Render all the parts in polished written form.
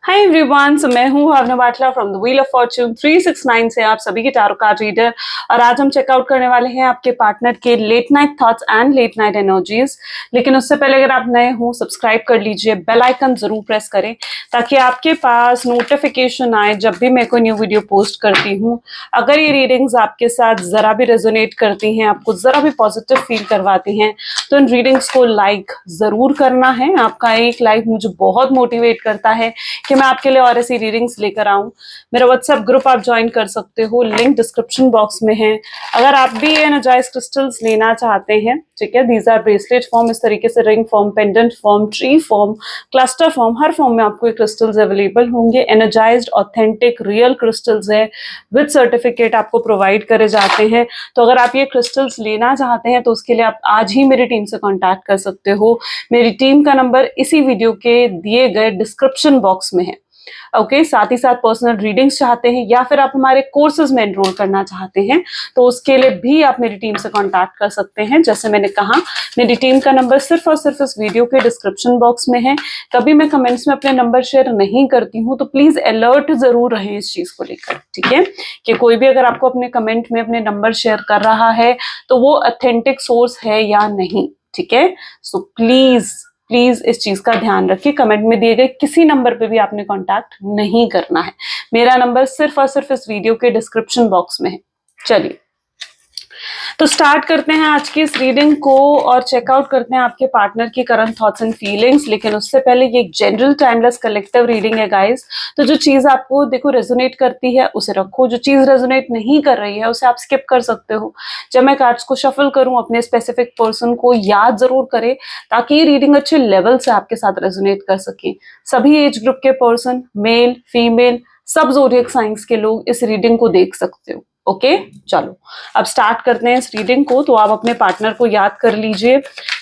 Hi everyone, so मैं हूँ Bhavna Batla from the wheel of fortune 369 से आप सभी की टैरो कार्ड रीडर। और आज हम चेकआउट करने वाले हैं आपके पार्टनर के late night thoughts and late night energies. लेकिन उससे पहले अगर आप नए हो सब्सक्राइब कर लीजिए, बेल आइकन जरूर प्रेस करें ताकि आपके पास नोटिफिकेशन आए जब भी मैं कोई न्यू वीडियो पोस्ट करती हूँ। अगर ये रीडिंग्स आपके साथ जरा भी रेजोनेट करती हैं, आपको जरा भी पॉजिटिव फील करवाती हैं, तो इन रीडिंग्स को लाइक जरूर करना है। आपका एक लाइक मुझे बहुत मोटिवेट करता है कि मैं आपके लिए और ऐसी रीडिंग्स लेकर आऊं। मेरा व्हाट्सएप ग्रुप आप ज्वाइन कर सकते हो, लिंक डिस्क्रिप्शन बॉक्स में है। अगर आप भी एनर्जाइज क्रिस्टल्स लेना चाहते हैं, ठीक है, दीज आर ब्रेसलेट फॉर्म, इस तरीके से ring form, pendant form, tree form, cluster form, हर फॉर्म में आपको ये क्रिस्टल्स अवेलेबल होंगे। एनर्जाइज्ड ऑथेंटिक रियल क्रिस्टल्स है, विद सर्टिफिकेट आपको प्रोवाइड करे जाते हैं। तो अगर आप ये क्रिस्टल्स लेना चाहते हैं तो उसके लिए आप आज ही मेरी टीम से कॉन्टैक्ट कर सकते हो। मेरी टीम का नंबर इसी वीडियो के दिए गए डिस्क्रिप्शन बॉक्स में है। ओके, साथ ही साथ पर्सनल रीडिंग्स चाहते हैं या फिर आप हमारे कोर्सेज में एनरोल करना चाहते हैं तो उसके लिए भी आप मेरी टीम से कांटेक्ट कर सकते हैं। जैसे मैंने कहा, मेरी टीम का नंबर सिर्फ और सिर्फ इस वीडियो के डिस्क्रिप्शन बॉक्स में है। कभी मैं कमेंट्स में अपने नंबर शेयर नहीं करती हूँ, तो प्लीज अलर्ट जरूर रहें इस चीज को लेकर, ठीक है, कि कोई भी अगर आपको अपने कमेंट में अपने नंबर शेयर कर रहा है तो वो ऑथेंटिक सोर्स है या नहीं, ठीक है। सो प्लीज प्लीज इस चीज का ध्यान रखिए, कमेंट में दिए गए किसी नंबर पे भी आपने कांटेक्ट नहीं करना है। मेरा नंबर सिर्फ और सिर्फ इस वीडियो के डिस्क्रिप्शन बॉक्स में है। चलिए तो स्टार्ट करते हैं आज की इस रीडिंग को और चेकआउट करते हैं आपके पार्टनर की करंट थॉट्स एंड फीलिंग्स। लेकिन उससे पहले ये एक जनरल टाइमलेस कलेक्टिव रीडिंग है गाइस। तो जो चीज आपको देखो रेजोनेट करती है उसे रखो, जो चीज रेजोनेट नहीं कर रही है उसे आप स्किप कर सकते हो। जब मैं कार्ड्स को शफल करूं, अपने स्पेसिफिक पर्सन को याद जरूर करें ताकि ये रीडिंग अच्छे लेवल से आपके साथ रेजोनेट कर सके। सभी एज ग्रुप के पर्सन, मेल फीमेल, सब ज़ोडिएक साइंस के लोग इस रीडिंग को देख सकते हो। ओके, चलो अब स्टार्ट करते हैं इस रीडिंग को। तो आप अपने पार्टनर को याद कर लीजिए,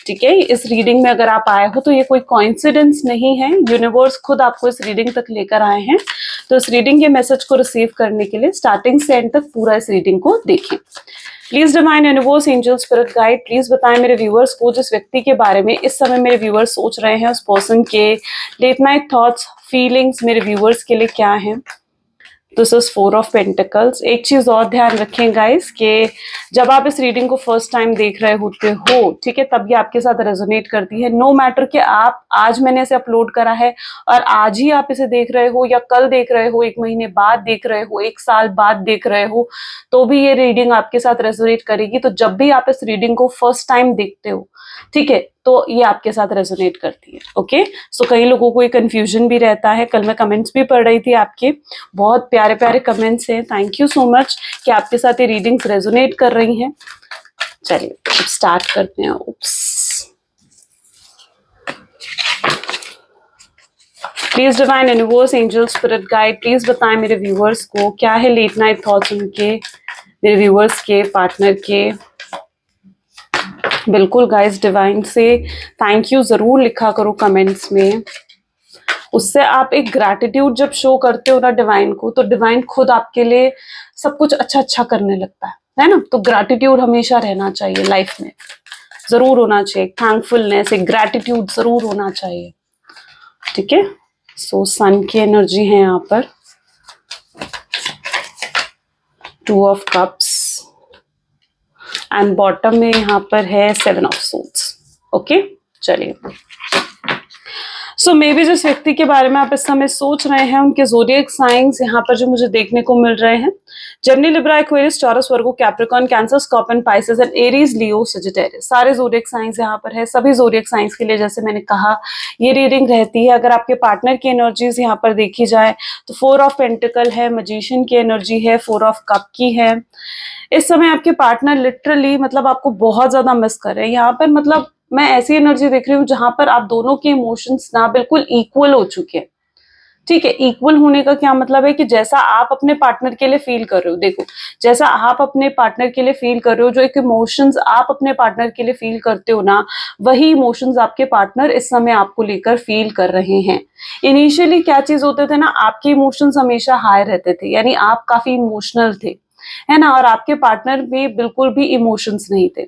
ठीक है। इस रीडिंग में अगर आप आए हो तो ये कोई कोइंसिडेंस नहीं है, यूनिवर्स खुद आपको इस रीडिंग तक लेकर आए हैं। तो इस रीडिंग के मैसेज को रिसीव करने के लिए स्टार्टिंग से एंड तक पूरा इस रीडिंग को देखें। Please divine universe, angel, spirit guide, please बताएं मेरे व्यूअर्स को जिस व्यक्ति के बारे में इस समय मेरे व्यूअर्स सोच रहे हैं, उस पर्सन के लेट नाइट थॉट्स फीलिंग्स मेरे व्यूअर्स के लिए क्या हैं। This is 4 of pentacles. एक चीज और ध्यान रखें गाइस कि जब आप इस रीडिंग को फर्स्ट टाइम देख रहे होते हो, ठीक है, तब ये आपके साथ रेजोनेट करती है। नो मैटर कि आप आज मैंने इसे अपलोड करा है और आज ही आप इसे देख रहे हो या कल देख रहे हो, 1 महीने बाद देख रहे हो, 1 साल बाद देख रहे हो, तो भी ये रीडिंग आपके साथ रेजोनेट करेगी। तो जब भी आप इस रीडिंग को फर्स्ट टाइम देखते हो, ठीक है, तो ये आपके साथ रेजोनेट करती है। ओके, सो कई लोगों को ये कंफ्यूजन भी रहता है। कल मैं कमेंट्स भी पढ़ रही थी आपके, बहुत प्यारे प्यारे कमेंट्स हैं, थैंक यू सो मच कि आपके साथ ये रीडिंग्स रेजोनेट कर रही हैं। चलिए अब स्टार्ट करते हैं। Please divine universe, angel, spirit guide, please बताएं मेरे व्यूअर्स को क्या है लेट नाइट थॉट्स उनके, मेरे व्यूअर्स के, पार्टनर के। बिल्कुल गाइस, डिवाइन से थैंक यू जरूर लिखा करो कमेंट्स में। उससे आप एक ग्रैटिट्यूड जब शो करते हो ना डिवाइन को, तो डिवाइन खुद आपके लिए सब कुछ अच्छा अच्छा करने लगता है ना। तो ग्रैटिट्यूड हमेशा रहना चाहिए लाइफ में, जरूर होना चाहिए। थैंकफुलनेस, एक ग्रैटिट्यूड जरूर होना चाहिए, ठीक है। सो सन की एनर्जी है यहाँ पर, 2 ऑफ कप्स एंड बॉटम में यहाँ पर है 7 ऑफ सोर्ड्स। ओके, चलिए। सो मे बी जिस व्यक्ति के बारे में आप इस समय सोच रहे हैं उनके ज़ोडिएक साइंस यहाँ पर जो मुझे देखने को मिल रहे हैं, Gemini, Libra, Aquarius, taurus, Virgo, Capricorn, cancer, scorpion, Pisces and Aries, Leo, Sagittarius, सारे ज़ोडिएक साइंस यहाँ पर है। सभी ज़ोडिएक साइंस के लिए जैसे मैंने कहा ये रीडिंग रहती है। अगर आपके पार्टनर की एनर्जीज यहाँ पर देखी जाए तो 4 ऑफ पेंटिकल है, मजीशियन की एनर्जी है, 4 ऑफ कप की है। इस समय आपके पार्टनर लिटरली मतलब आपको बहुत ज्यादा मिस कर रहे हैं यहाँ पर। मतलब मैं ऐसी एनर्जी देख रही हूँ जहां पर आप दोनों के इमोशंस ना बिल्कुल इक्वल हो चुके हैं, ठीक है। इक्वल होने का क्या मतलब है कि जैसा आप अपने पार्टनर के लिए फील कर रहे हो, देखो जैसा आप अपने पार्टनर के लिए फील कर रहे हो, जो एक इमोशंस आप अपने पार्टनर के लिए फील करते हो ना, वही इमोशंस आपके पार्टनर इस समय आपको लेकर फील कर रहे हैं। इनिशियली क्या चीज होते थे ना, आपके इमोशंस हमेशा हाई रहते थे, यानी आप काफी इमोशनल थे, है ना, और आपके पार्टनर में बिल्कुल भी इमोशंस नहीं थे।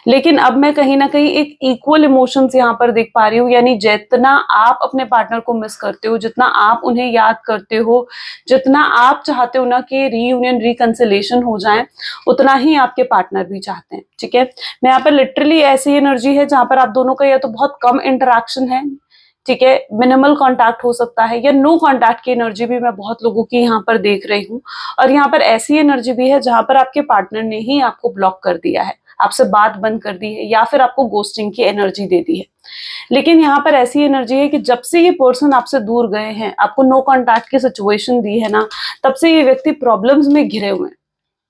लेकिन अब मैं कहीं न कहीं एक इक्वल इमोशंस यहाँ पर देख पा रही हूँ, यानी जितना आप अपने पार्टनर को मिस करते हो, जितना आप उन्हें याद करते हो, जितना आप चाहते हो ना कि रीयूनियन, रिकंसिलिएशन हो जाए, उतना ही आपके पार्टनर भी चाहते हैं, ठीक है? मैं यहाँ पर लिटरली ऐसी एनर्जी है जहाँ पर आप दोनों का या तो बहुत कम इंटरैक्शन है, ठीक है? मिनिमल कॉन्टैक्ट हो सकता है, या नो कॉन्टैक्ट की एनर्जी भी मैं बहुत लोगों की यहाँ पर देख रही हूँ। और यहाँ पर ऐसी एनर्जी भी है जहाँ पर आपके पार्टनर ने ही आपको ब्लॉक कर दिया है, आपसे बात बंद कर दी है, या फिर आपको घोस्टिंग की एनर्जी दे दी है। लेकिन यहाँ पर ऐसी एनर्जी है कि जब से ये पर्सन आपसे दूर गए हैं, आपको नो कॉन्टैक्ट की सिचुएशन दी है ना, तब से ये व्यक्ति प्रॉब्लम्स में घिरे हुए हैं।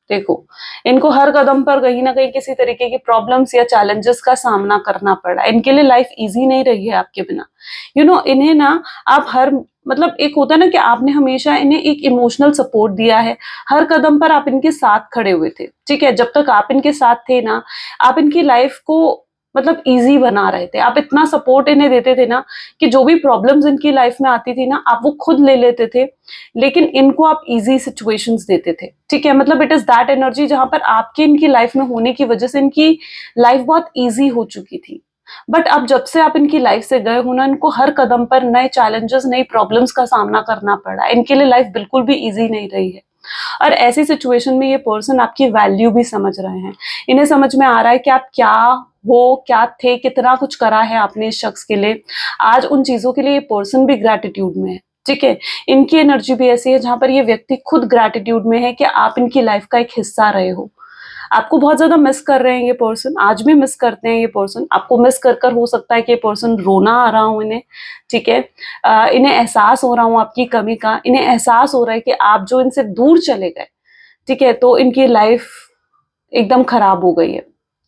देखो, इनको हर कदम पर कहीं ना कहीं किसी तरीके की प्रॉब्लम्स या चैलेंजेस का सामना करना पड़ रहा है। इनके लिए लाइफ इजी नहीं रही है आपके बिना। इन्हें ना आप हर, मतलब एक होता है ना कि आपने हमेशा इन्हें एक इमोशनल सपोर्ट दिया है, हर कदम पर आप इनके साथ खड़े हुए थे, ठीक है? जब तक आप इनके साथ थे ना, आप इनकी लाइफ को मतलब इजी बना रहे थे, आप इतना सपोर्ट इन्हें देते थे ना कि जो भी प्रॉब्लम्स इनकी लाइफ में आती थी ना, आप वो खुद ले लेते थे, लेकिन इनको आप इजी सिचुएशंस देते थे, ठीक है? मतलब इट इज दैट एनर्जी जहां पर आपके इनकी लाइफ में होने की वजह से इनकी लाइफ बहुत इजी हो चुकी थी। बट अब जब से आप इनकी लाइफ से गए हो ना, इनको हर कदम पर नए चैलेंजेस, नई प्रॉब्लम्स का सामना करना पड़ा। इनके लिए लाइफ बिल्कुल भी इजी नहीं रही है। और ऐसी सिचुएशन में ये पर्सन आपकी वैल्यू भी समझ रहे हैं। इन्हें समझ में आ रहा है कि आप क्या हो, क्या थे, कितना कुछ करा है आपने इस शख्स के लिए। आज उन चीजों के लिए ये पर्सन भी ग्रैटिट्यूड में है, ठीक है? इनकी एनर्जी भी ऐसी है जहां पर ये व्यक्ति खुद ग्रैटिट्यूड में है कि आप इनकी लाइफ का एक हिस्सा रहे हो। आपको बहुत ज्यादा मिस कर रहे हैं ये पर्सन, आज भी मिस करते हैं ये पर्सन आपको। मिस कर कर हो सकता है कि ये पर्सन रोना आ रहा हो इन्हें, ठीक है? इन्हें एहसास हो रहा हो आपकी कमी का, इन्हें एहसास हो रहा है कि आप जो इनसे दूर चले गए, ठीक है, तो इनकी लाइफ एकदम खराब हो गई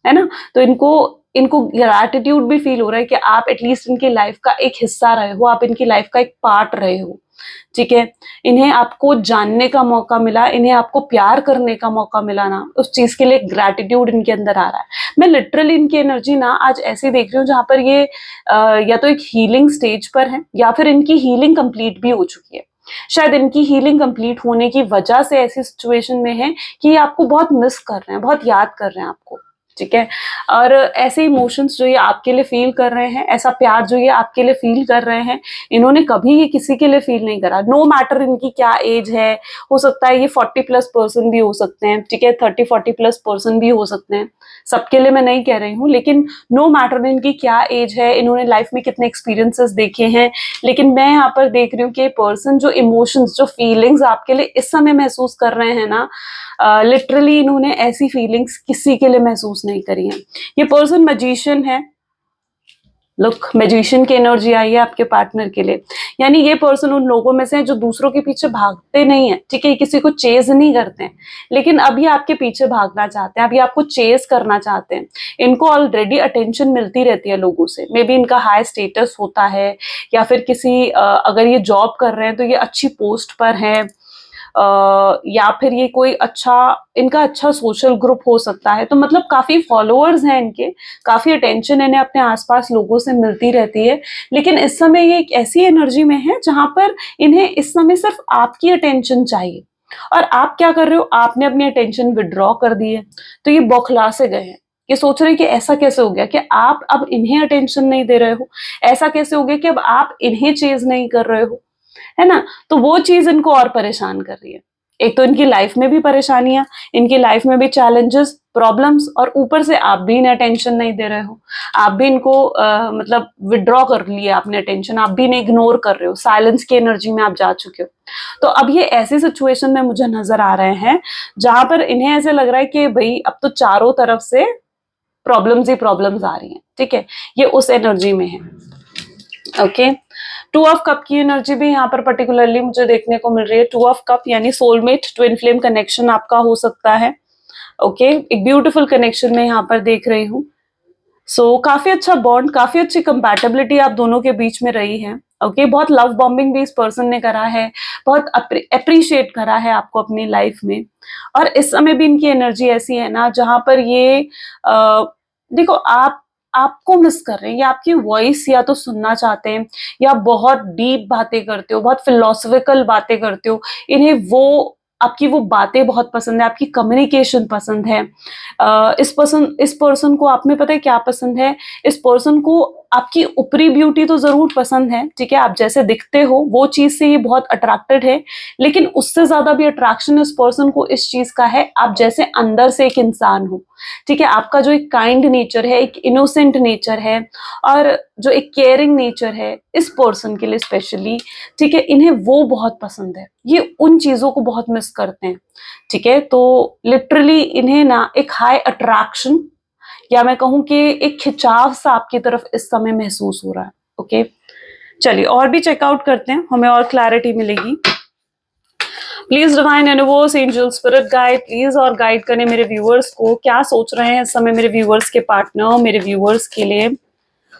है ना? तो इनको इनको ग्रैटिट्यूड भी फील हो रहा है कि आप एटलीस्ट इनकी लाइफ का एक हिस्सा रहे हो, आप इनकी लाइफ का एक पार्ट रहे हो, ठीक है? इन्हें आपको जानने का मौका मिला, इन्हें आपको प्यार करने का मौका मिला ना, उस चीज के लिए ग्रैटिट्यूड इनके अंदर आ रहा है। मैं लिटरली इनकी एनर्जी ना आज ऐसे देख रही हूँ जहां पर ये या तो एक हीलिंग स्टेज पर है, या फिर इनकी हीलिंग कंप्लीट भी हो चुकी है। शायद इनकी हीलिंग कंप्लीट होने की वजह से ऐसी सिचुएशन में है कि ये आपको बहुत मिस कर रहे हैं, बहुत याद कर रहे हैं आपको, ठीक है? और ऐसे इमोशंस जो ये आपके लिए फील कर रहे हैं, ऐसा प्यार जो ये आपके लिए फील कर रहे हैं, इन्होंने कभी ये किसी के लिए फील नहीं करा। नो मैटर इनकी क्या एज है, हो सकता है ये 40+ पर्सन भी हो सकते हैं, ठीक है? 30-40+ पर्सन भी हो सकते हैं, सबके लिए मैं नहीं कह रही हूँ, लेकिन नो मैटर इनकी क्या एज है, इन्होंने लाइफ में कितने एक्सपीरियंसेस देखे हैं, लेकिन मैं यहाँ पर देख रही हूँ कि पर्सन जो इमोशंस, जो फीलिंग्स आपके लिए इस समय महसूस कर रहे हैं ना, लिटरली इन्होंने ऐसी फीलिंग्स किसी के लिए महसूस नहीं करी है। ये पर्सन मैजिशियन है। लुक, मैजिशियन की एनर्जी आई है आपके पार्टनर के लिए। यानी ये पर्सन उन लोगों में से है जो दूसरों के पीछे भागते नहीं है, ठीक है? किसी को चेज नहीं करते हैं, लेकिन अभी आपके पीछे भागना चाहते हैं, अभी आपको चेज करना चाहते हैं। इनको ऑलरेडी अटेंशन मिलती रहती है लोगों से, मे बी इनका हाई स्टेटस होता है, या फिर किसी अगर ये जॉब कर रहे हैं तो ये अच्छी पोस्ट पर है, या फिर ये कोई इनका अच्छा सोशल ग्रुप हो सकता है। तो मतलब काफी फॉलोअर्स हैं इनके, काफी अटेंशन इन्हें अपने आसपास लोगों से मिलती रहती है। लेकिन इस समय ये एक ऐसी एनर्जी में है जहां पर इन्हें इस समय सिर्फ आपकी अटेंशन चाहिए। और आप क्या कर रहे हो, आपने अपनी अटेंशन विड्रॉ कर दी है। तो ये बौखला से गए हैं, ये सोच रहे हैं कि ऐसा कैसे हो गया कि आप अब इन्हें अटेंशन नहीं दे रहे हो, ऐसा कैसे हो गया कि अब आप इन्हें चेज नहीं कर रहे हो, है ना? तो वो चीज इनको और परेशान कर रही है। एक तो इनकी लाइफ में भी परेशानियां, इनकी लाइफ में भी चैलेंजेस, प्रॉब्लम्स, और ऊपर से आप भी इन्हें अटेंशन नहीं दे रहे हो। आप भी इनको मतलब विड्रॉ कर लिया आपने अटेंशन, आप भी इन्हें इग्नोर कर रहे हो, साइलेंस की एनर्जी में आप जा चुके हो। तो अब ये ऐसी सिचुएशन में मुझे नजर आ रहे हैं जहां पर इन्हें ऐसे लग रहा है कि भाई अब तो चारों तरफ से प्रॉब्लम्स ही प्रॉब्लम्स आ रही हैं, ठीक है? ये उस एनर्जी में है। ओके, टू ऑफ कप की एनर्जी भी यहाँ पर पर्टिकुलरली मुझे देखने को मिल रही है। टू ऑफ कप यानी सोलमेट, ट्विन फ्लेम कनेक्शन आपका हो सकता है। ओके, एक ब्यूटीफुल कनेक्शन में यहाँ पर देख रही हूँ। सो काफी अच्छा बॉन्ड, काफी अच्छी कंपैटिबिलिटी आप दोनों के बीच में रही है। ओके, बहुत लव बॉम्बिंग भी इस पर्सन ने करा है, बहुत अप्रिशिएट करा है आपको अपनी लाइफ में। और इस समय भी इनकी एनर्जी ऐसी है ना जहां पर ये देखो, आपको मिस कर रहे हैं, या आपकी वॉइस या तो सुनना चाहते हैं, या बहुत डीप बातें करते हो, बहुत फिलोसफिकल बातें करते हो, इन्हें वो आपकी वो बातें बहुत पसंद है, आपकी कम्युनिकेशन पसंद है। इस पर्सन को आप में पता है क्या पसंद है? इस पर्सन को आपकी ऊपरी ब्यूटी तो ज़रूर पसंद है, ठीक है? आप जैसे दिखते हो वो चीज़ से ये बहुत अट्रैक्टेड है, लेकिन उससे ज़्यादा भी अट्रैक्शन इस पर्सन को इस चीज़ का है, आप जैसे अंदर से एक इंसान हो, ठीक है? आपका जो एक काइंड नेचर है, एक इनोसेंट नेचर है और जो एक केयरिंग नेचर है, इस पर्सन के लिए स्पेशली, ठीक है? इन्हें वो बहुत पसंद है। ये उन चीज़ों को बहुत मिस करते हैं, ठीक है? तो लिटरली इन्हें ना एक हाई अट्रैक्शन या मैं कहूँ कि एक खिंचाव सा आपकी तरफ इस समय महसूस हो रहा है, ओके? चलिए और भी चेकआउट करते हैं, हमें और क्लैरिटी मिलेगी। Please divine universe, angel, spirit guide please और गाइड करें मेरे व्यूअर्स को, क्या सोच रहे हैं इस समय मेरे व्यूअर्स के पार्टनर मेरे व्यूअर्स के लिए।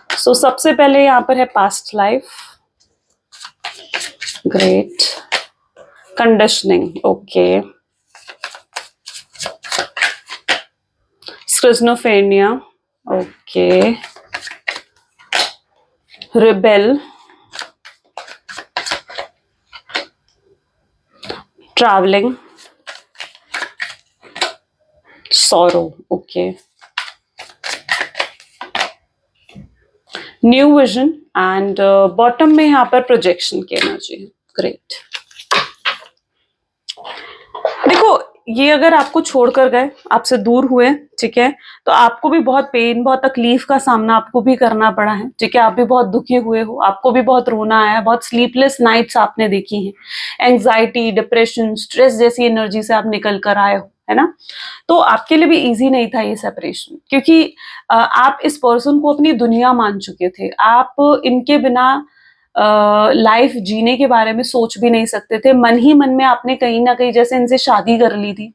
सो सबसे पहले यहाँ पर है past life, great, conditioning, okay, schizophrenia, okay, rebel, travelling, sorrow, okay, new vision and bottom में यहाँ पर प्रोजेक्शन की एनर्जी है, ग्रेट। देखो ये अगर आपको छोड़कर गए, आपसे दूर हुए, ठीक है, तो आपको भी बहुत पेन, बहुत तकलीफ का सामना आपको भी करना पड़ा है, ठीक है, आप भी बहुत दुखी हुए हो, आपको भी बहुत रोना आया, बहुत स्लीपलेस नाइट्स आपने देखी हैं, एंग्जाइटी, डिप्रेशन, स्ट्रेस जैसी एनर्जी से आप निकल कर आए हो, है ना? तो आपके लिए भी इजी नहीं था ये सेपरेशन, क्योंकि आप इस पर्सन को अपनी दुनिया मान चुके थे, आप इनके बिना लाइफ जीने के बारे में सोच भी नहीं सकते थे। मन ही मन में आपने कहीं ना कहीं जैसे इनसे शादी कर ली थी,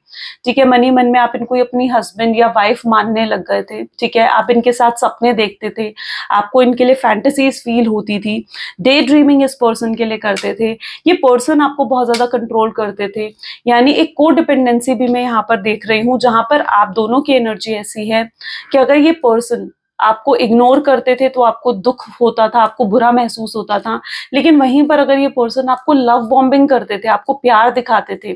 ठीक है, मन ही मन में आप इनको अपनी हस्बैंड या वाइफ मानने लग गए थे, ठीक है, आप इनके साथ सपने देखते थे, आपको इनके लिए फैंटेसीज फील होती थी, डे ड्रीमिंग इस पर्सन के लिए करते थे, ये पर्सन आपको बहुत ज्यादा कंट्रोल करते थे, यानी एक को डिपेंडेंसी भी मैं यहाँ पर देख रही हूँ, जहां पर आप दोनों की एनर्जी ऐसी है कि अगर ये पर्सन आपको इग्नोर करते थे तो आपको दुख होता था, आपको बुरा महसूस होता था, लेकिन वहीं पर अगर ये पर्सन आपको लव बॉम्बिंग करते थे, आपको प्यार दिखाते थे,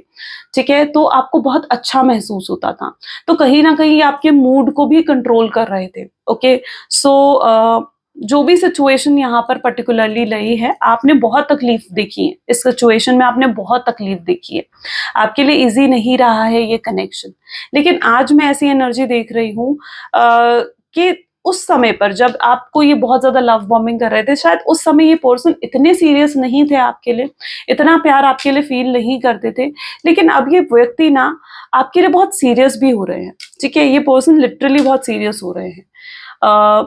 ठीक है, तो आपको बहुत अच्छा महसूस होता था। तो कहीं ना कहीं आपके मूड को भी कंट्रोल कर रहे थे, ओके। सो जो भी सिचुएशन यहाँ पर पर्टिकुलरली रही है, आपने बहुत तकलीफ देखी है इस सिचुएशन में, आपने बहुत तकलीफ देखी है, आपके लिए इजी नहीं रहा है ये कनेक्शन। लेकिन आज मैं ऐसी एनर्जी देख रही हूँ कि उस समय पर जब आपको ये बहुत ज्यादा लव बॉम्बिंग कर रहे थे, शायद उस समय ये पर्सन इतने सीरियस नहीं थे आपके लिए, इतना प्यार आपके लिए फील नहीं करते थे, लेकिन अब ये व्यक्ति ना आपके लिए बहुत सीरियस भी हो रहे हैं, ठीक है, ये पर्सन लिटरली बहुत सीरियस हो रहे हैं।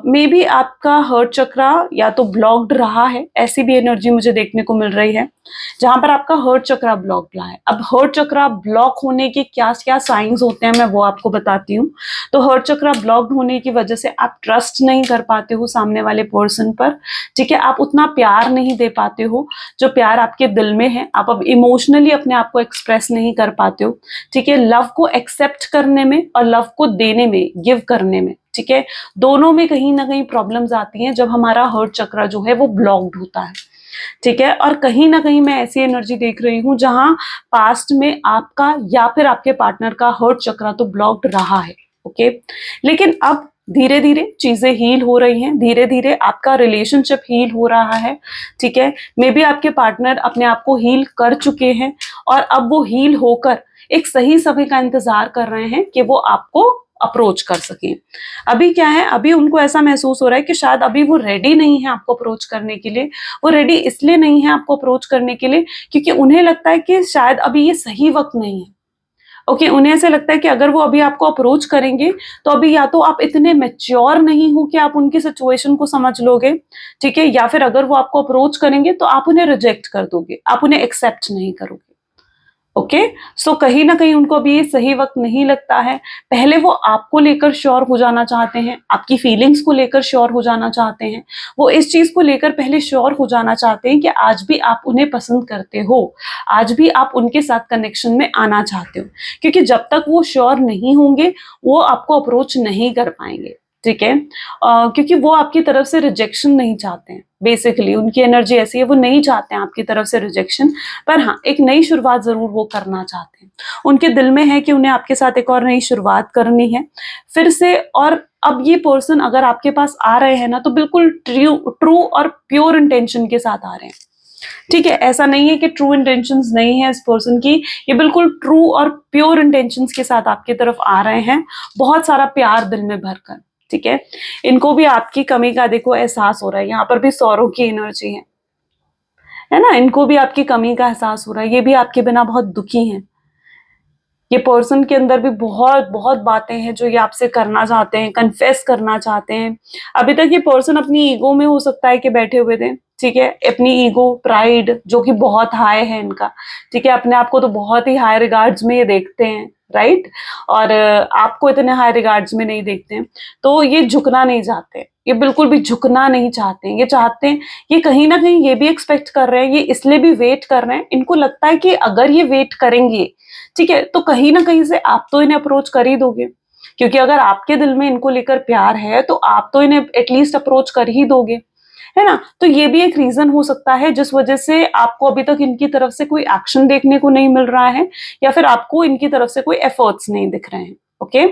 मे बी आपका हर्ट चक्रा या तो ब्लॉक्ड रहा है, ऐसी भी एनर्जी मुझे देखने को मिल रही है, जहां पर आपका हर्ट चक्रा ब्लॉक्ड रहा है। अब हर्ट चक्रा ब्लॉक होने के क्या क्या साइंस होते हैं मैं वो आपको बताती हूँ। तो हर्ट चक्रा ब्लॉक्ड होने की वजह से आप ट्रस्ट नहीं कर पाते हो सामने वाले पर्सन पर, ठीक है, आप उतना प्यार नहीं दे पाते हो जो प्यार आपके दिल में है, आप अब इमोशनली अपने आप को एक्सप्रेस नहीं कर पाते हो, ठीक है, लव को एक्सेप्ट करने में और लव को देने में, गिव करने में, ठीक है, दोनों में कहीं ना कहीं प्रॉब्लम्स आती हैं जब हमारा हर्ट चक्र जो है वो ब्लॉक्ड होता है, ठीक है। और कहीं ना कहीं मैं ऐसी एनर्जी देख रही हूं जहां पास्ट में आपका या फिर आपके पार्टनर का हर्ट चक्र तो ब्लॉक्ड रहा है, ओके, लेकिन अब धीरे धीरे चीजें हील हो रही हैं, धीरे धीरे आपका रिलेशनशिप हील हो रहा है, ठीक है, मे बी आपके पार्टनर अपने आप को हील कर चुके हैं और अब वो हील होकर एक सही समय का इंतजार कर रहे हैं कि वो आपको अप्रोच कर सकें। अभी क्या है, अभी उनको ऐसा महसूस हो रहा है कि शायद अभी वो रेडी नहीं है आपको अप्रोच करने के लिए। वो रेडी इसलिए नहीं है आपको अप्रोच करने के लिए क्योंकि उन्हें लगता है कि शायद अभी ये सही वक्त नहीं है, ओके, उन्हें ऐसा लगता है कि अगर वो अभी आपको अप्रोच करेंगे तो अभी या तो आप इतने मैच्योर नहीं हो कि आप उनकी सिचुएशन को समझ लोगे, ठीक है, या फिर अगर वो आपको अप्रोच करेंगे तो आप उन्हें रिजेक्ट कर दोगे, आप उन्हें एक्सेप्ट नहीं करोगे, ओके। सो कहीं ना कहीं उनको अभी ये सही वक्त नहीं लगता है। पहले वो आपको लेकर श्योर हो जाना चाहते हैं, आपकी फीलिंग्स को लेकर श्योर हो जाना चाहते हैं, वो इस चीज को लेकर पहले श्योर हो जाना चाहते हैं कि आज भी आप उन्हें पसंद करते हो, आज भी आप उनके साथ कनेक्शन में आना चाहते हो, क्योंकि जब तक वो श्योर नहीं होंगे वो आपको अप्रोच नहीं कर पाएंगे, ठीक है, क्योंकि वो आपकी तरफ से रिजेक्शन नहीं चाहते हैं। बेसिकली उनकी एनर्जी ऐसी है, वो नहीं चाहते हैं आपकी तरफ से रिजेक्शन, पर हाँ एक नई शुरुआत जरूर वो करना चाहते हैं। उनके दिल में है कि उन्हें आपके साथ एक और नई शुरुआत करनी है फिर से। और अब ये पर्सन अगर आपके पास आ रहे हैं ना, तो बिल्कुल ट्रू और प्योर इंटेंशन के साथ आ रहे हैं। ठीक है, ऐसा नहीं है कि ट्रू इंटेंशंस नहीं है इस पर्सन की, ये बिल्कुल ट्रू और प्योर इंटेंशंस के साथ आपकी तरफ आ रहे हैं, बहुत सारा प्यार दिल में भरकर। ठीक है, इनको भी आपकी कमी का देखो एहसास हो रहा है, यहाँ पर भी सौरों की एनर्जी है ना, इनको भी आपकी कमी का एहसास हो रहा है, ये भी आपके बिना बहुत दुखी हैं। ये पर्सन के अंदर भी बहुत बहुत बातें हैं जो ये आपसे करना चाहते हैं, कन्फेस करना चाहते हैं। अभी तक ये पर्सन अपनी ईगो में हो सकता है कि बैठे हुए थे। ठीक है, अपनी ईगो, प्राइड जो कि बहुत हाई है इनका। ठीक है, अपने आप को तो बहुत ही हाई रिगार्ड्स में ये देखते हैं, राइट, और आपको इतने हाई रिगार्ड्स में नहीं देखते हैं। तो ये झुकना नहीं चाहते, ये बिल्कुल भी झुकना नहीं चाहते हैं। ये चाहते हैं, ये कहीं ना कहीं ये भी एक्सपेक्ट कर रहे हैं, ये इसलिए भी वेट कर रहे हैं। इनको लगता है कि अगर ये वेट करेंगे, ठीक है, तो कहीं ना कहीं से आप तो इन्हें अप्रोच कर ही दोगे, क्योंकि अगर आपके दिल में इनको लेकर प्यार है तो आप तो इन्हें एटलीस्ट अप्रोच कर ही दोगे, है ना। तो ये भी एक रीजन हो सकता है जिस वजह से आपको अभी तक इनकी तरफ से कोई एक्शन देखने को नहीं मिल रहा है, या फिर आपको इनकी तरफ से कोई एफर्ट्स नहीं दिख रहे हैं। ओके,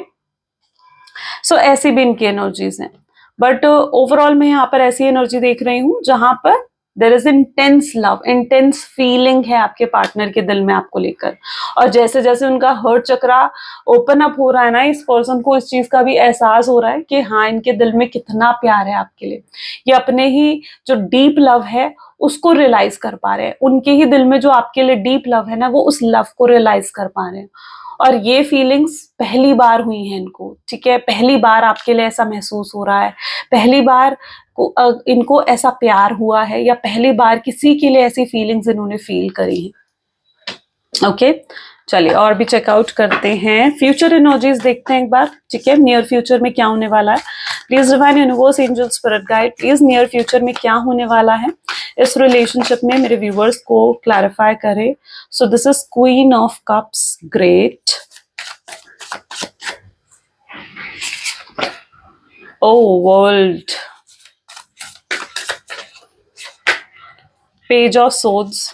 सो ऐसी भी इनकी एनर्जीज हैं। बट ओवरऑल मैं यहाँ पर ऐसी एनर्जी देख रही हूँ जहां पर there is intense love, intense feeling है आपके पार्टनर के दिल में आपको लेकर। और जैसे जैसे उनका हर्ट चक्रा ओपन अप हो रहा है ना, इस पर्सन को इस चीज का भी एहसास हो रहा है कि हाँ इनके दिल में कितना प्यार है आपके लिए। ये अपने ही जो डीप लव है उसको रियलाइज कर पा रहे हैं, उनके ही दिल में जो आपके लिए डीप लव है ना, वो उस लव को रियलाइज कर पा रहे हैं। और ये फीलिंग्स पहली बार हुई हैं इनको। ठीक है, पहली बार आपके लिए ऐसा महसूस हो रहा है, पहली बार इनको ऐसा प्यार हुआ है, या पहली बार किसी के लिए ऐसी फीलिंग्स इन्होंने फील करी है। ओके, चलिए और भी चेकआउट करते हैं, फ्यूचर एनर्जीज देखते हैं एक बार। ठीक है, नियर फ्यूचर में क्या होने वाला है। Please divine universe, angel, spirit guide, please near future में क्या होने वाला है इस रिलेशनशिप में, मेरे व्यूवर्स को क्लैरिफाई करें। So this is queen of cups, great. Oh world, page of swords,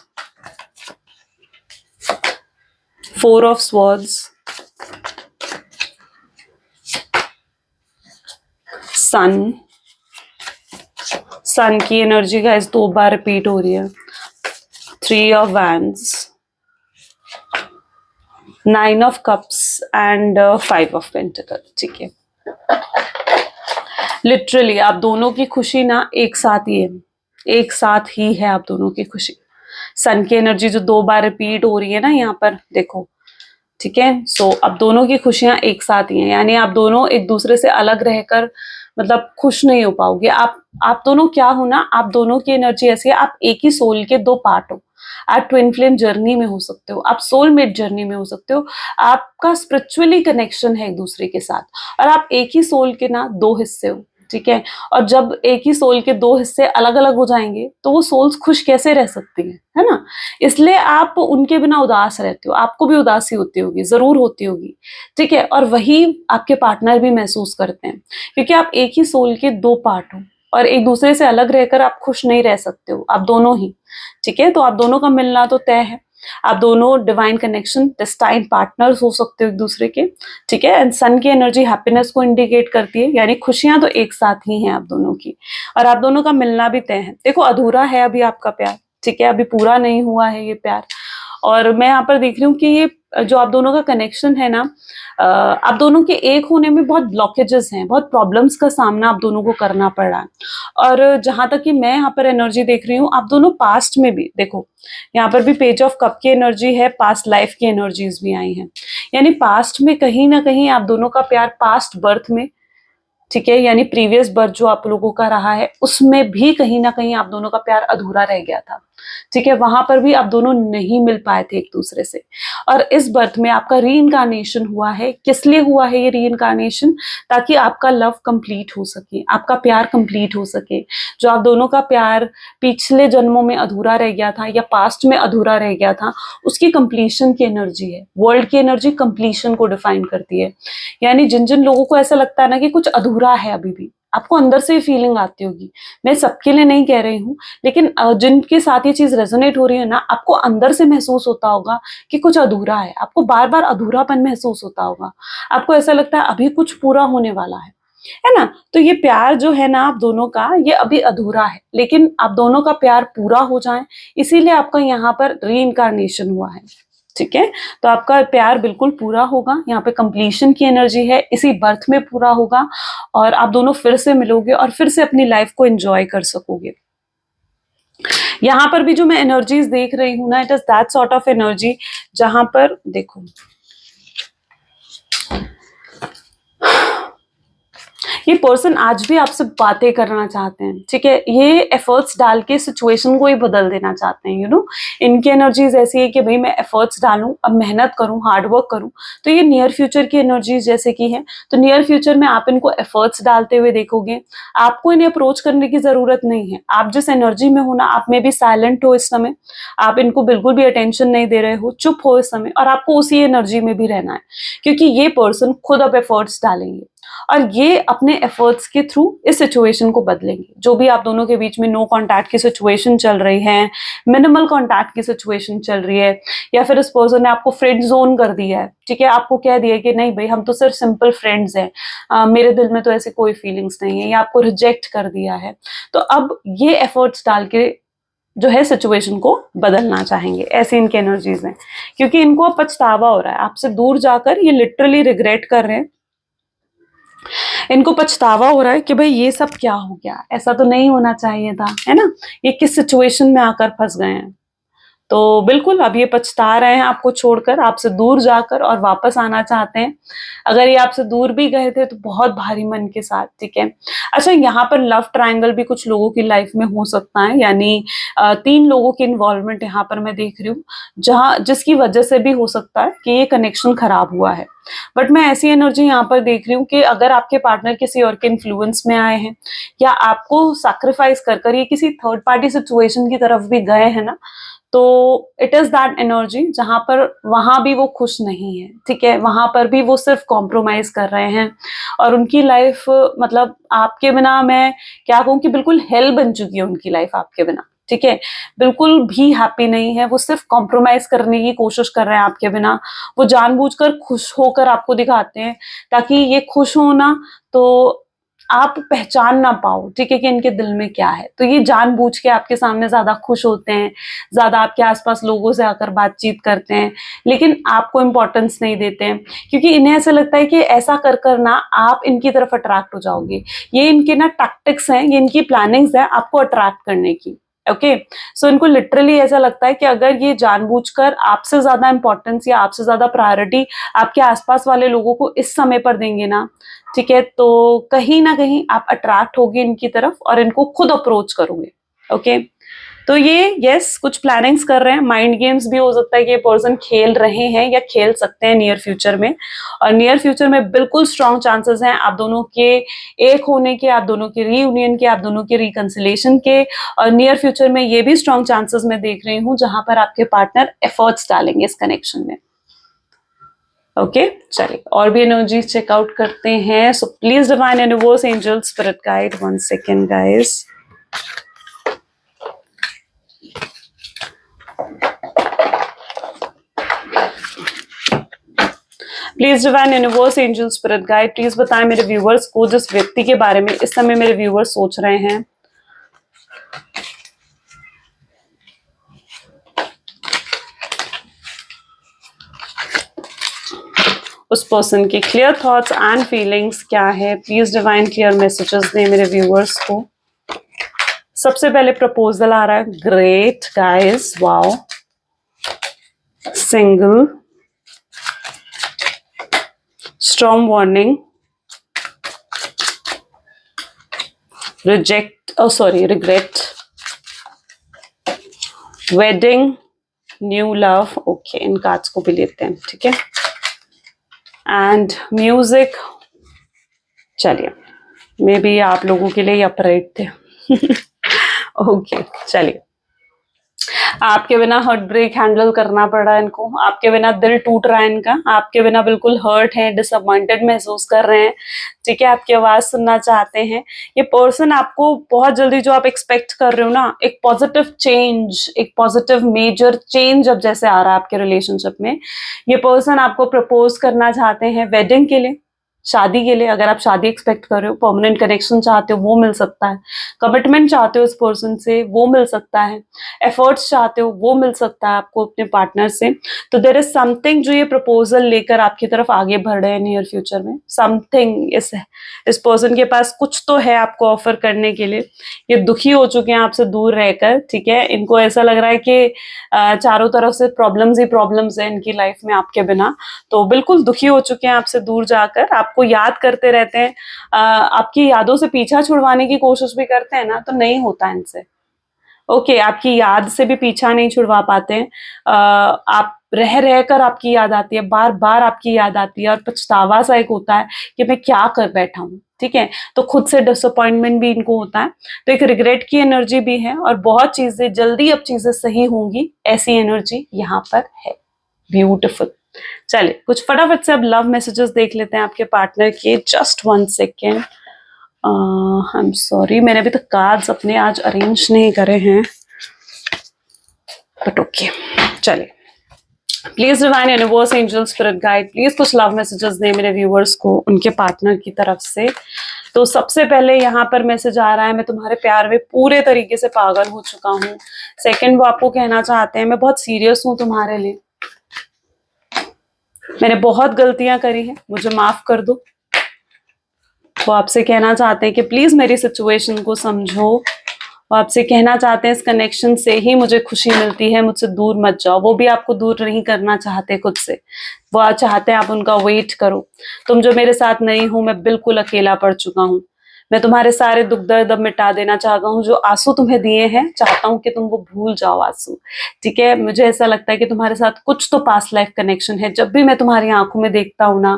four of swords, sun, sun की एनर्जी गाइस 2 बार रिपीट हो रही है। 3 of wands, 9 of cups and 5 of pentacle. ठीक है, लिटरली आप दोनों की खुशी ना एक साथ ही है, एक साथ ही है आप दोनों की खुशी। सन की एनर्जी जो 2 बार रिपीट हो रही है ना यहाँ पर देखो। ठीक है, सो अब दोनों की खुशियां एक साथ ही हैं, यानी आप दोनों एक दूसरे से अलग रहकर मतलब खुश नहीं हो पाओगे। आप दोनों क्या हो ना, आप दोनों की एनर्जी ऐसी है, आप एक ही सोल के 2 पार्ट हो। आप ट्विन फ्लेम जर्नी में हो सकते हो, आप सोलमेट जर्नी में हो सकते हो, आपका स्पिरिचुअली कनेक्शन है एक दूसरे के साथ, और आप एक ही सोल के ना 2 हिस्से हो। ठीक है, और जब एक ही सोल के 2 हिस्से अलग अलग हो जाएंगे तो वो सोल्स खुश कैसे रह सकती हैं, है ना। इसलिए आप उनके बिना उदास रहते हो, आपको भी उदासी होती होगी, जरूर होती होगी। ठीक है, और वही आपके पार्टनर भी महसूस करते हैं, क्योंकि आप एक ही सोल के 2 पार्ट हो, और एक दूसरे से अलग रहकर आप खुश नहीं रह सकते हो, आप दोनों ही। ठीक है, तो आप दोनों का मिलना तो तय है, आप दोनों डिवाइन कनेक्शन, डेस्टाइन पार्टनर्स हो सकते हो एक दूसरे के। ठीक है, एंड सन की एनर्जी हैप्पीनेस को इंडिकेट करती है, यानी खुशियां तो एक साथ ही हैं आप दोनों की, और आप दोनों का मिलना भी तय है। देखो अधूरा है अभी आपका प्यार, ठीक है, अभी पूरा नहीं हुआ है ये प्यार। और मैं यहाँ पर देख रही हूँ कि ये जो आप दोनों का कनेक्शन है ना, आप दोनों के एक होने में बहुत ब्लॉकेजेस हैं, बहुत प्रॉब्लम्स का सामना आप दोनों को करना पड़ रहा है। और जहां तक कि मैं यहाँ पर एनर्जी देख रही हूँ, आप दोनों पास्ट में भी देखो, यहाँ पर भी पेज ऑफ कप की एनर्जी है, पास्ट लाइफ की एनर्जीज भी आई हैं, यानी पास्ट में कहीं ना कहीं आप दोनों का प्यार पास्ट बर्थ में, ठीक है, यानी प्रीवियस बर्थ जो आप लोगों का रहा है, उसमें भी कहीं ना कहीं आप दोनों का प्यार अधूरा रह गया था। ठीक है, वहां पर भी आप दोनों नहीं मिल पाए थे एक दूसरे से, और इस बर्थ में आपका रीइंकार्नेशन हुआ है। किस लिए हुआ है ये रीइंकार्नेशन? ताकि आपका लव कंप्लीट हो सके, आपका प्यार कंप्लीट हो सके। जो आप दोनों का प्यार पिछले जन्मों में अधूरा रह गया था या पास्ट में अधूरा रह गया था, उसकी कंप्लीशन की एनर्जी है। वर्ल्ड की एनर्जी कंप्लीशन को डिफाइन करती है। यानी जिन जिन लोगों को ऐसा लगता है ना कि कुछ अधूरा है अभी भी, आपको अंदर से फीलिंग आती होगी, मैं सबके लिए नहीं कह रही हूँ, लेकिन जिनके साथ ये चीज रेजोनेट हो रही है ना, आपको अंदर से महसूस होता होगा कि कुछ अधूरा है, आपको बार बार अधूरापन महसूस होता होगा, आपको ऐसा लगता है अभी कुछ पूरा होने वाला है ना? तो ये प्यार जो है ना आप दोनों का, ये अभी अधूरा है, लेकिन आप दोनों का प्यार पूरा हो जाए, इसीलिए आपका यहाँ पर रीइंकार्नेशन हुआ है। ठीक है, तो आपका प्यार बिल्कुल पूरा होगा, यहाँ पे कंप्लीशन की एनर्जी है, इसी बर्थ में पूरा होगा, और आप दोनों फिर से मिलोगे और फिर से अपनी लाइफ को एंजॉय कर सकोगे। यहाँ पर भी जो मैं एनर्जीज देख रही हूँ ना, it is that sort of energy जहां पर देखो, ये पर्सन आज भी आपसे बातें करना चाहते हैं। ठीक है, ये एफर्ट्स डाल के सिचुएशन को ही बदल देना चाहते हैं। इनकी एनर्जीज ऐसी है कि भाई मैं एफर्ट्स डालूं, अब मेहनत करूं, हार्डवर्क करूं। तो ये नियर फ्यूचर की एनर्जीज जैसे की है, तो नियर फ्यूचर में आप इनको एफर्ट्स डालते हुए देखोगे। आपको इन्हें अप्रोच करने की जरूरत नहीं है। आप जिस एनर्जी में हो ना, आप में भी साइलेंट हो इस समय, आप इनको बिल्कुल भी अटेंशन नहीं दे रहे हो, चुप हो इस समय, और आपको उसी एनर्जी में भी रहना है, क्योंकि ये पर्सन खुद अब एफर्ट्स डालेंगे और ये अपने एफर्ट्स के थ्रू इस सिचुएशन को बदलेंगे। जो भी आप दोनों के बीच में नो कांटेक्ट की सिचुएशन चल रही है, मिनिमल कांटेक्ट की सिचुएशन चल रही है, या फिर इस पर्सन ने आपको फ्रेंड जोन कर दिया है, ठीक है, आपको कह दिया कि नहीं भाई हम तो सिर्फ सिंपल फ्रेंड्स हैं, मेरे दिल में तो ऐसी कोई फीलिंग्स नहीं है, या आपको रिजेक्ट कर दिया है, तो अब ये एफर्ट्स डाल के जो है सिचुएशन को बदलना चाहेंगे। ऐसी इनकी एनर्जीज हैं, क्योंकि इनको अब पछतावा हो रहा है आपसे दूर जाकर, ये लिटरली रिग्रेट कर रहे हैं, इनको पछतावा हो रहा है कि भाई ये सब क्या हो गया, ऐसा तो नहीं होना चाहिए था, है ना, ये किस सिचुएशन में आकर फंस गए हैं। तो बिल्कुल अब ये पछता रहे हैं आपको छोड़कर, आपसे दूर जाकर, और वापस आना चाहते हैं। अगर ये आपसे दूर भी गए थे तो बहुत भारी मन के साथ। ठीक है, अच्छा, यहाँ पर लव ट्रायंगल भी कुछ लोगों की लाइफ में हो सकता है, यानी 3 लोगों की इन्वॉल्वमेंट यहाँ पर मैं देख रही हूँ, जिसकी वजह से भी हो सकता है कि ये कनेक्शन खराब हुआ है। बट मैं ऐसी एनर्जी यहाँ पर देख रही हूँ कि अगर आपके पार्टनर किसी और के इन्फ्लुएंस में आए हैं, या आपको सैक्रिफाइस कर कर ये किसी थर्ड पार्टी सिचुएशन की तरफ भी गए हैं ना, तो इट इज दैट एनर्जी जहां पर वहां भी वो खुश नहीं है। ठीक है, वहां पर भी वो सिर्फ कॉम्प्रोमाइज कर रहे हैं, और उनकी लाइफ मतलब आपके बिना, मैं क्या कहूँ कि बिल्कुल हेल बन चुकी है उनकी लाइफ आपके बिना। ठीक है, बिल्कुल भी हैप्पी नहीं है, वो सिर्फ कॉम्प्रोमाइज करने की कोशिश कर रहे हैं आपके बिना। वो जानबूझकर खुश होकर आपको दिखाते हैं, ताकि ये खुश हो ना, तो आप पहचान ना पाओ, ठीक है, कि इनके दिल में क्या है। तो ये जानबूझ के आपके सामने ज्यादा खुश होते हैं, ज्यादा आपके आसपास लोगों से आकर बातचीत करते हैं, लेकिन आपको इंपॉर्टेंस नहीं देते हैं, क्योंकि इन्हें ऐसा लगता है कि ऐसा कर कर ना आप इनकी तरफ अट्रैक्ट हो जाओगे। ये इनके ना टैक्टिक्स हैं, ये इनकी प्लानिंग्स हैं आपको अट्रैक्ट करने की। ओके, सो इनको लिटरली ऐसा लगता है कि अगर ये जानबूझकर आपसे ज्यादा इंपॉर्टेंस या आपसे ज्यादा प्रायोरिटी आपके आसपास वाले लोगों को इस समय पर देंगे ना, ठीक है, तो कहीं ना कहीं आप अट्रैक्ट होगे इनकी तरफ और इनको खुद अप्रोच करोगे। ओके, तो ये यस कुछ प्लानिंग्स कर रहे हैं, माइंड गेम्स भी हो सकता है कि ये पर्सन खेल रहे हैं या खेल सकते हैं नियर फ्यूचर में, और नियर फ्यूचर में बिल्कुल स्ट्रॉन्ग चांसेस हैं आप दोनों के एक होने के, आप दोनों के रीयूनियन के, आप दोनों के रिकंसिलेशन के, और नियर फ्यूचर में ये भी स्ट्रॉन्ग चांसेस मैं देख रही हूँ जहां पर आपके पार्टनर एफर्ट्स डालेंगे इस कनेक्शन में। ओके, चलिए और भी एनर्जीज चेकआउट करते हैं। So please divine universe, angel, spirit guide, 1 second guys. Please divine universe, angel, spirit guide, please बताएं मेरे व्यूवर्स को जिस व्यक्ति के बारे में इस समय मेरे व्यूवर्स सोच रहे हैं, उस पर्सन की क्लियर थॉट्स एंड फीलिंग्स क्या है। प्लीज डिवाइन क्लियर मैसेजेस दें मेरे व्यूवर्स को। सबसे पहले प्रपोजल आ रहा है, great guys, wow, single, strong warning, reject, sorry, regret, wedding, new love, okay, इन कार्ड्स को भी लेते हैं, ठीक है। एंड म्यूजिक, चलिए, मे बी आप लोगों के लिए अपराइट थे। ओके, चलिए। आपके बिना हार्ट ब्रेक हैंडल करना पड़ रहा है इनको, आपके बिना दिल टूट रहा है इनका, आपके बिना बिल्कुल हर्ट है, डिसअपॉइंटेड महसूस कर रहे हैं, ठीक है, आपकी आवाज सुनना चाहते हैं। ये पर्सन आपको बहुत जल्दी, जो आप एक्सपेक्ट कर रहे हो ना, एक पॉजिटिव चेंज, एक पॉजिटिव मेजर चेंज अब जैसे आ रहा है आपके रिलेशनशिप में, ये पर्सन आपको प्रपोज करना चाहते हैं वेडिंग के लिए, शादी के लिए। अगर आप शादी एक्सपेक्ट कर रहे हो, परमानेंट कनेक्शन चाहते हो, वो मिल सकता है। कमिटमेंट चाहते हो इस पर्सन से, वो मिल सकता है। एफर्ट्स चाहते हो, वो मिल सकता है आपको अपने पार्टनर से। तो देयर इज समथिंग जो ये प्रपोजल लेकर आपकी तरफ आगे बढ़ रहे हैं नियर फ्यूचर में। समथिंग इस पर्सन के पास कुछ तो है आपको ऑफर करने के लिए। ये दुखी हो चुके हैं आपसे दूर रहकर, ठीक है। इनको ऐसा लग रहा है कि चारों तरफ से प्रॉब्लम्स ही प्रॉब्लम्स है इनकी लाइफ में आपके बिना। तो बिल्कुल दुखी हो चुके हैं आपसे दूर जाकर, आपको याद करते रहते हैं, आपकी यादों से पीछा छुड़वाने की कोशिश भी करते हैं ना, तो नहीं होता इनसे। ओके, आपकी याद से भी पीछा नहीं छुड़वा पाते हैं। आप रह रह कर आपकी याद आती है, बार बार आपकी याद आती है, और पछतावा सा एक होता है कि मैं क्या कर बैठा हूँ, ठीक है। तो खुद से डिसअपॉइंटमेंट भी इनको होता है। तो एक रिग्रेट की एनर्जी भी है, और बहुत चीजें जल्दी अब चीजें सही होंगी, ऐसी एनर्जी यहाँ पर है। ब्यूटिफुल। चलिए, कुछ फटाफट से अब लव मैसेजेस देख लेते हैं आपके पार्टनर के। Just 1 second. I am sorry, मैंने अभी तक कार्ड्स अपने आज अरेंज नहीं करे हैं, बट ओके, चलिए। Please divine universe, angel, spirit guide, please कुछ लव मैसेजेस दें मेरे व्यूअर्स को उनके पार्टनर की तरफ से। तो सबसे पहले यहाँ पर मैसेज आ रहा है, मैं तुम्हारे प्यार में पूरे तरीके से पागल हो चुका हूँ। सेकंड, वो आपको कहना चाहते हैं, मैं बहुत सीरियस हूँ तुम्हारे लिए, मैंने बहुत गलतियां करी हैं, मुझे माफ कर दो। वो आपसे कहना चाहते हैं कि प्लीज मेरी सिचुएशन को समझो। वो आपसे कहना चाहते हैं, इस कनेक्शन से ही मुझे खुशी मिलती है, मुझसे दूर मत जाओ। वो भी आपको दूर नहीं करना चाहते खुद से, वो चाहते हैं आप उनका वेट करो। तुम जो मेरे साथ नहीं हो, मैं बिल्कुल अकेला पड़ चुका हूँ। मैं तुम्हारे सारे दुख दर्द अब मिटा देना चाहता हूँ। जो आंसू तुम्हें दिए हैं, चाहता हूँ कि तुम वो भूल जाओ आंसू, ठीक है। मुझे ऐसा लगता है कि तुम्हारे साथ कुछ तो पास्ट लाइफ कनेक्शन है। जब भी मैं तुम्हारी आंखों में देखता हूँ ना,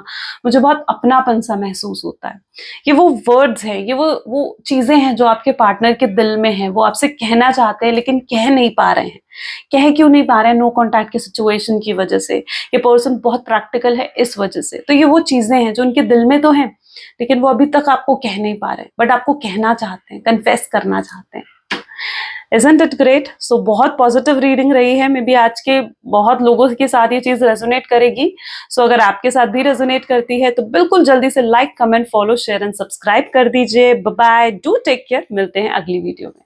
मुझे बहुत अपनापन सा महसूस होता है। ये वो वर्ड्स हैं, ये वो चीजें हैं जो आपके पार्टनर के दिल में है, वो आपसे कहना चाहते हैं लेकिन कह नहीं पा रहे हैं। कह क्यों नहीं पा रहे हैं? नो कॉन्टैक्ट की सिचुएशन की वजह से। ये पर्सन बहुत प्रैक्टिकल है इस वजह से। तो ये वो चीजें हैं जो उनके दिल में तो हैं, लेकिन वो अभी तक आपको कह नहीं पा रहे, बट आपको कहना चाहते हैं, कन्फेस करना चाहते हैं। Isn't it great? So बहुत पॉजिटिव रीडिंग रही है। मे बी आज के बहुत लोगों के साथ ये चीज रेजोनेट करेगी। सो अगर आपके साथ भी रेजोनेट करती है तो बिल्कुल जल्दी से like, comment, follow, share and subscribe कर दीजिए। Bye bye, do take care. मिलते हैं अगली वीडियो में।